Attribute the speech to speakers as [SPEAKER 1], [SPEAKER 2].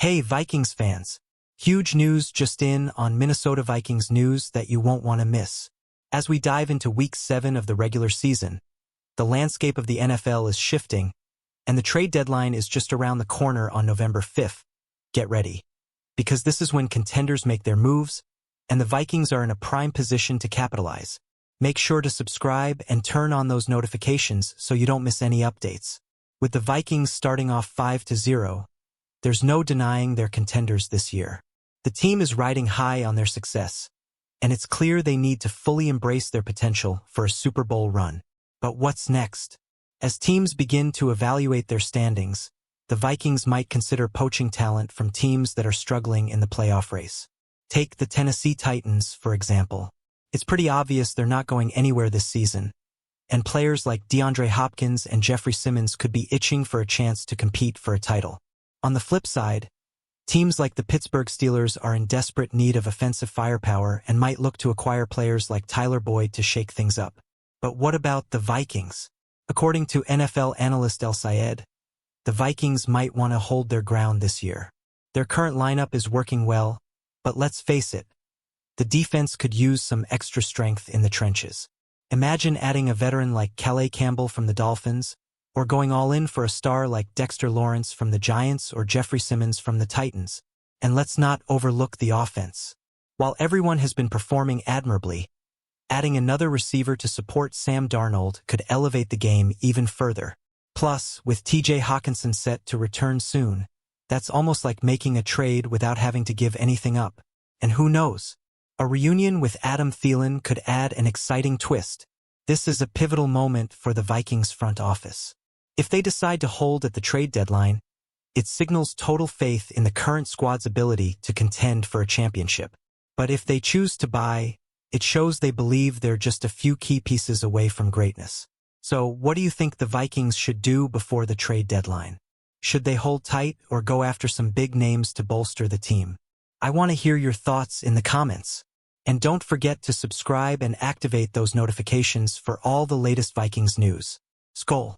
[SPEAKER 1] Hey Vikings fans! Huge news just in on Minnesota Vikings news that you won't want to miss. As we dive into Week 7 of the regular season, the landscape of the NFL is shifting, and the trade deadline is just around the corner on November 5th. Get ready, because this is when contenders make their moves, and the Vikings are in a prime position to capitalize. Make sure to subscribe and turn on those notifications so you don't miss any updates. With the Vikings starting off 5-0, there's no denying they're contenders this year. The team is riding high on their success, and it's clear they need to fully embrace their potential for a Super Bowl run. But what's next? As teams begin to evaluate their standings, the Vikings might consider poaching talent from teams that are struggling in the playoff race. Take the Tennessee Titans, for example. It's pretty obvious they're not going anywhere this season, and players like DeAndre Hopkins and Jeffrey Simmons could be itching for a chance to compete for a title. On the flip side, teams like the Pittsburgh Steelers are in desperate need of offensive firepower and might look to acquire players like Tyler Boyd to shake things up. But what about the Vikings? According to NFL analyst El Sayed, the Vikings might want to hold their ground this year. Their current lineup is working well, but let's face it, the defense could use some extra strength in the trenches. Imagine adding a veteran like Calais Campbell from the Dolphins, or going all in for a star like Dexter Lawrence from the Giants or Jeffrey Simmons from the Titans. And let's not overlook the offense. While everyone has been performing admirably, adding another receiver to support Sam Darnold could elevate the game even further. Plus, with TJ Hawkinson set to return soon, that's almost like making a trade without having to give anything up. And who knows? A reunion with Adam Thielen could add an exciting twist. This is a pivotal moment for the Vikings front office. If they decide to hold at the trade deadline, it signals total faith in the current squad's ability to contend for a championship. But if they choose to buy, it shows they believe they're just a few key pieces away from greatness. So, what do you think the Vikings should do before the trade deadline? Should they hold tight or go after some big names to bolster the team? I want to hear your thoughts in the comments. And don't forget to subscribe and activate those notifications for all the latest Vikings news. Skol!